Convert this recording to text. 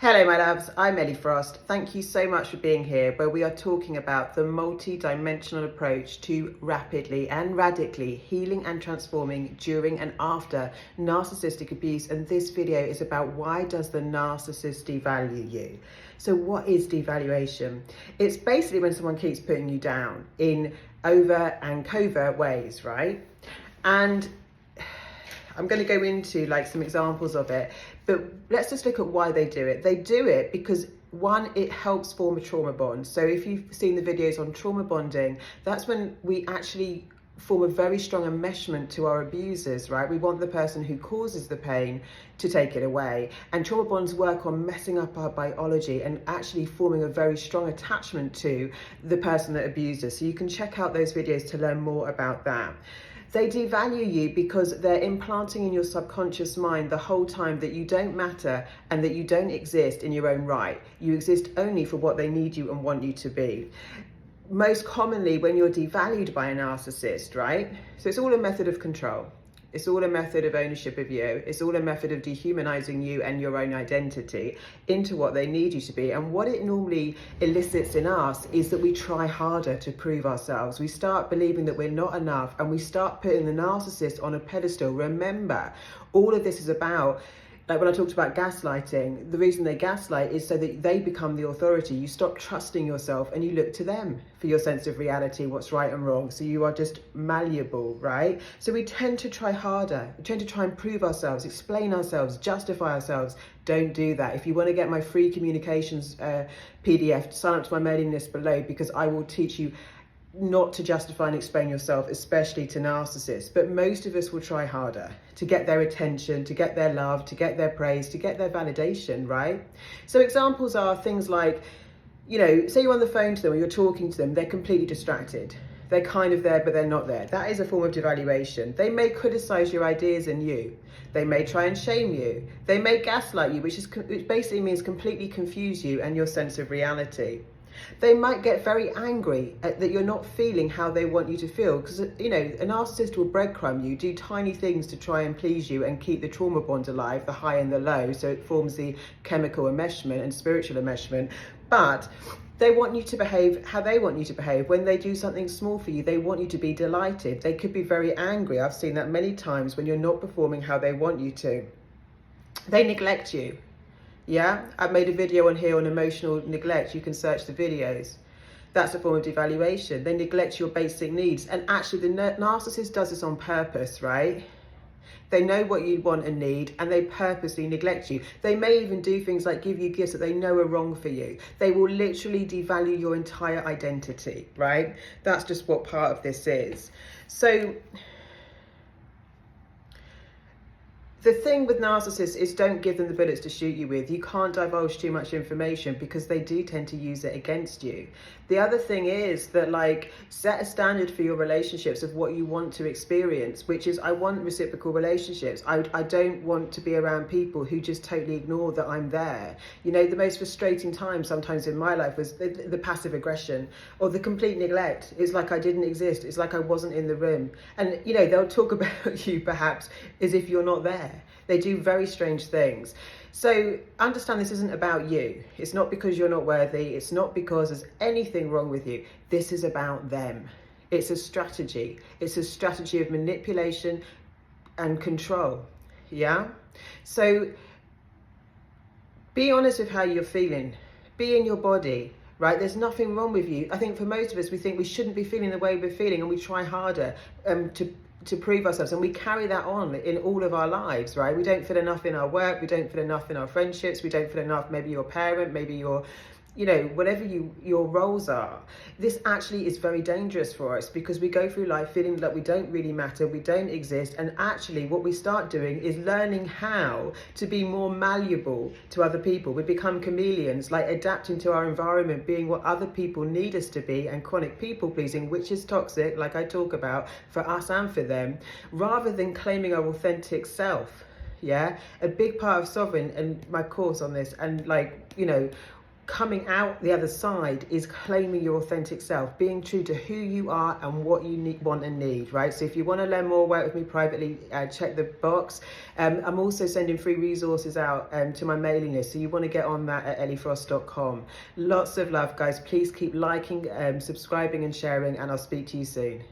Hello my loves, I'm Ellie Frost. Thank you so much for being here, where we are talking about the multi-dimensional approach to rapidly and radically healing and transforming during and after narcissistic abuse. And this video is about why does the narcissist devalue you? So what is devaluation? It's basically when someone keeps putting you down in overt and covert ways, right? And I'm going to go into like some examples of it, but let's just look at why they do it. They do it because one, it helps form a trauma bond. So if you've seen the videos on trauma bonding, that's when we actually form a very strong enmeshment to our abusers, right? We want the person who causes the pain to take it away. And trauma bonds work on messing up our biology and actually forming a very strong attachment to the person that abuses. So you can check out those videos to learn more about that. They devalue you because they're implanting in your subconscious mind the whole time that you don't matter and that you don't exist in your own right. You exist only for what they need you and want you to be. Most commonly when you're devalued by a narcissist, right? So it's all a method of control. It's all a method of ownership of you. It's all a method of dehumanizing you and your own identity into what they need you to be. And what it normally elicits in us is that we try harder to prove ourselves. We start believing that we're not enough and we start putting the narcissist on a pedestal. Remember, all of this is about, like when I talked about gaslighting, the reason they gaslight is so that they become the authority. You stop trusting yourself and you look to them for your sense of reality, what's right and wrong. So you are just malleable, right? So we tend to try harder. We tend to try and prove ourselves, explain ourselves, justify ourselves. Don't do that. If you want to get my free communications PDF, sign up to my mailing list below, because I will teach you not to justify and explain yourself, especially to narcissists. But most of us will try harder to get their attention, to get their love, to get their praise, to get their validation, right? So examples are things like, you know, say you're on the phone to them or you're talking to them, they're completely distracted. They're kind of there, but they're not there. That is a form of devaluation. They may criticize your ideas and you. They may try and shame you. They may gaslight you, which basically means completely confuse you and your sense of reality. They might get very angry that you're not feeling how they want you to feel, because, you know, a narcissist will breadcrumb you, do tiny things to try and please you and keep the trauma bond alive, the high and the low, so it forms the chemical enmeshment and spiritual enmeshment. But they want you to behave how they want you to behave. When they do something small for you, they want you to be delighted. They could be very angry. I've seen that many times when you're not performing how they want you to. They neglect you. Yeah, I've made a video on here on emotional neglect. You can search the videos. That's a form of devaluation. They neglect your basic needs. And actually the narcissist does this on purpose, right? They know what you want and need, and they purposely neglect you. They may even do things like give you gifts that they know are wrong for you. They will literally devalue your entire identity, right? That's just what part of this is. So the thing with narcissists is don't give them the bullets to shoot you with. You can't divulge too much information because they do tend to use it against you. The other thing is that, like, set a standard for your relationships of what you want to experience, which is I want reciprocal relationships. I don't want to be around people who just totally ignore that I'm there. You know, the most frustrating time sometimes in my life was the passive aggression or the complete neglect. It's like I didn't exist. It's like I wasn't in the room. And, you know, they'll talk about you perhaps as if you're not there. They do very strange things. So understand this isn't about you. It's not because you're not worthy. It's not because there's anything wrong with you. This is about them. It's a strategy. It's a strategy of manipulation and control. Yeah? So be honest with how you're feeling. Be in your body. Right? There's nothing wrong with you. I think for most of us, we think we shouldn't be feeling the way we're feeling, and we try harder to prove ourselves, and we carry that on in all of our lives, right? We don't feel enough in our work, we don't feel enough in our friendships, we don't feel enough, maybe you're a parent, maybe you're, you know, whatever your roles are. This actually is very dangerous for us because we go through life feeling that we don't really matter, we don't exist, and actually what we start doing is learning how to be more malleable to other people. We become chameleons, like adapting to our environment, being what other people need us to be, and chronic people pleasing, which is toxic, like I talk about, for us and for them, rather than claiming our authentic self. Yeah, a big part of Sovereign and my course on this, and, like, you know, coming out the other side is claiming your authentic self, being true to who you are and what you need, want and need, right? So if you want to learn more, work with me privately, check the box. I'm also sending free resources out to my mailing list, so you want to get on that at elliefrost.com. Lots of love, guys. Please keep liking, subscribing and sharing, and I'll speak to you soon.